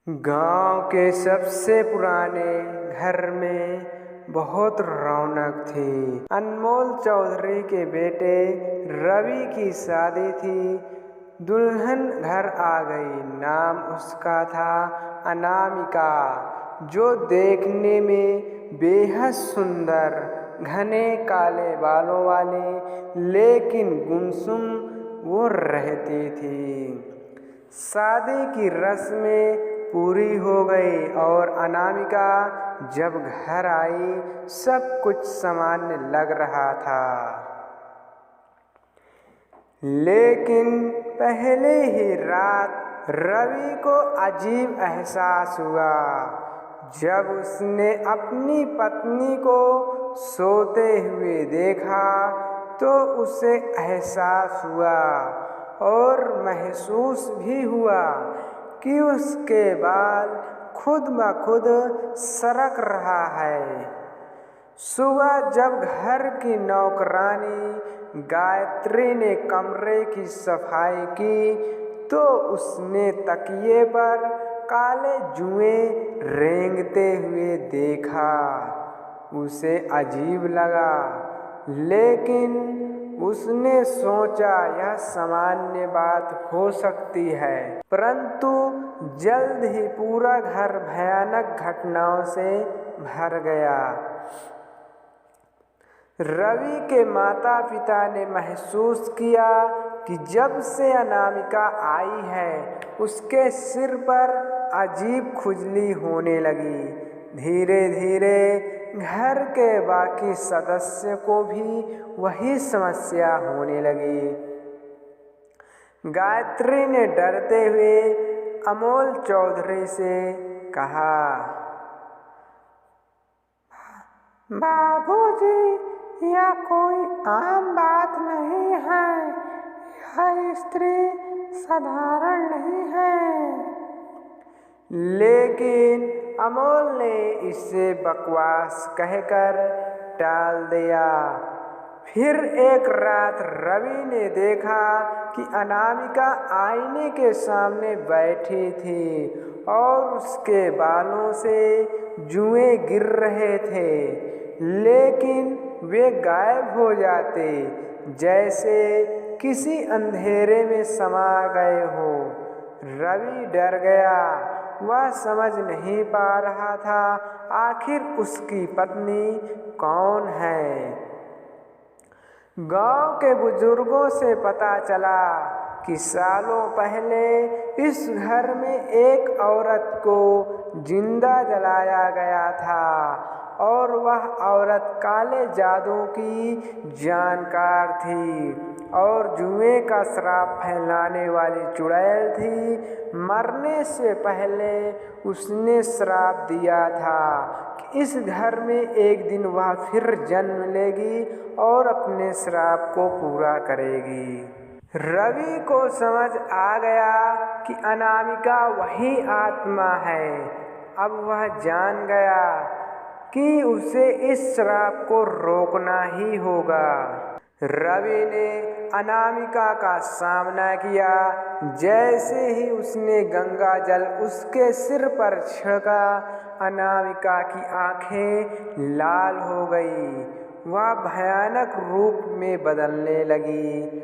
गांव के सबसे पुराने घर में बहुत रौनक थी। अनमोल चौधरी के बेटे रवि की शादी थी। दुल्हन घर आ गई। नाम उसका था अनामिका, जो देखने में बेहद सुंदर, घने काले बालों वाली लेकिन गुमसुम वो रहती थी। शादी की रस्में पूरी हो गई और अनामिका जब घर आई सब कुछ सामान्य लग रहा था। लेकिन पहले ही रात रवि को अजीब एहसास हुआ। जब उसने अपनी पत्नी को सोते हुए देखा तो उसे एहसास हुआ और महसूस भी हुआ कि उसके बाल खुद ब खुद सरक रहा है। सुबह जब घर की नौकरानी गायत्री ने कमरे की सफाई की तो उसने तकिए पर काले जुएं रेंगते हुए देखा। उसे अजीब लगा, लेकिन उसने सोचा यह सामान्य बात हो सकती है। परंतु जल्द ही पूरा घर भयानक घटनाओं से भर गया। रवि के माता पिता ने महसूस किया कि जब से अनामिका आई है उसके सिर पर अजीब खुजली होने लगी। धीरे धीरे घर के बाकी सदस्यों को भी वही समस्या होने लगी। गायत्री ने डरते हुए अमोल चौधरी से कहा, बाबूजी, यह कोई आम बात नहीं है। यह स्त्री साधारण नहीं है। लेकिन अमोल ने इसे बकवास कहकर टाल दिया। फिर एक रात रवि ने देखा कि अनामिका आईने के सामने बैठी थी और उसके बालों से जुएं गिर रहे थे, लेकिन वे गायब हो जाते जैसे किसी अंधेरे में समा गए हो। रवि डर गया। वह समझ नहीं पा रहा था आखिर उसकी पत्नी कौन है। गांव के बुजुर्गों से पता चला कि सालों पहले इस घर में एक औरत को जिंदा जलाया गया था और वह औरत काले जादू की जानकार थी और जुए का श्राप फैलाने वाली चुड़ैल थी। मरने से पहले उसने श्राप दिया था कि इस घर में एक दिन वह फिर जन्म लेगी और अपने श्राप को पूरा करेगी। रवि को समझ आ गया कि अनामिका वही आत्मा है। अब वह जान गया कि उसे इस श्राप को रोकना ही होगा। रवि ने अनामिका का सामना किया। जैसे ही उसने गंगा जल उसके सिर पर छिड़का, अनामिका की आंखें लाल हो गई। वह भयानक रूप में बदलने लगी।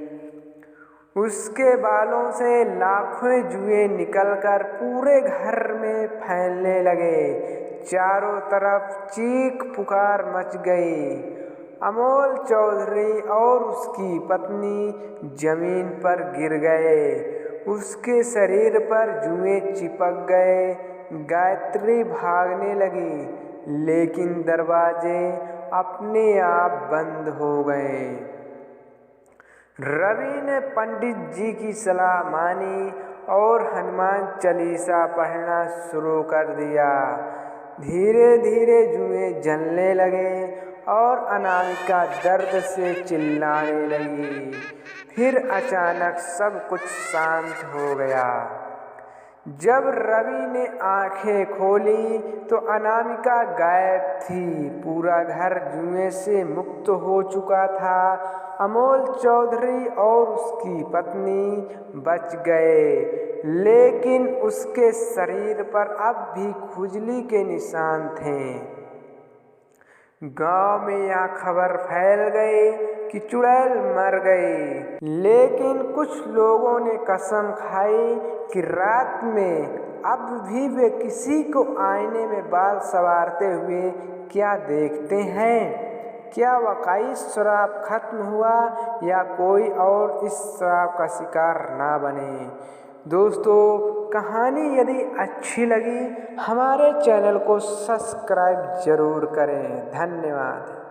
उसके बालों से लाखों जुएं निकलकर पूरे घर में फैलने लगे। चारों तरफ चीख पुकार मच गई। अमोल चौधरी और उसकी पत्नी जमीन पर गिर गए। उसके शरीर पर जुएं चिपक गए। गायत्री भागने लगी, लेकिन दरवाजे अपने आप बंद हो गए। रवि ने पंडित जी की सलाह मानी और हनुमान चालीसा पढ़ना शुरू कर दिया। धीरे धीरे जुएं जलने लगे और अनामिका दर्द से चिल्लाने लगी। फिर अचानक सब कुछ शांत हो गया। जब रवि ने आंखें खोली तो अनामिका गायब थी। पूरा घर जुएं से मुक्त हो चुका था। अमोल चौधरी और उसकी पत्नी बच गए, लेकिन उसके शरीर पर अब भी खुजली के निशान थे। गांव में यह खबर फैल गई कि चुड़ैल मर गई, लेकिन कुछ लोगों ने कसम खाई कि रात में अब भी वे किसी को आईने में बाल संवारते हुए क्या देखते हैं। क्या वाकई श्राप खत्म हुआ या कोई और इस श्राप का शिकार ना बने। दोस्तों, कहानी यदि अच्छी लगी हमारे चैनल को सब्सक्राइब जरूर करें। धन्यवाद।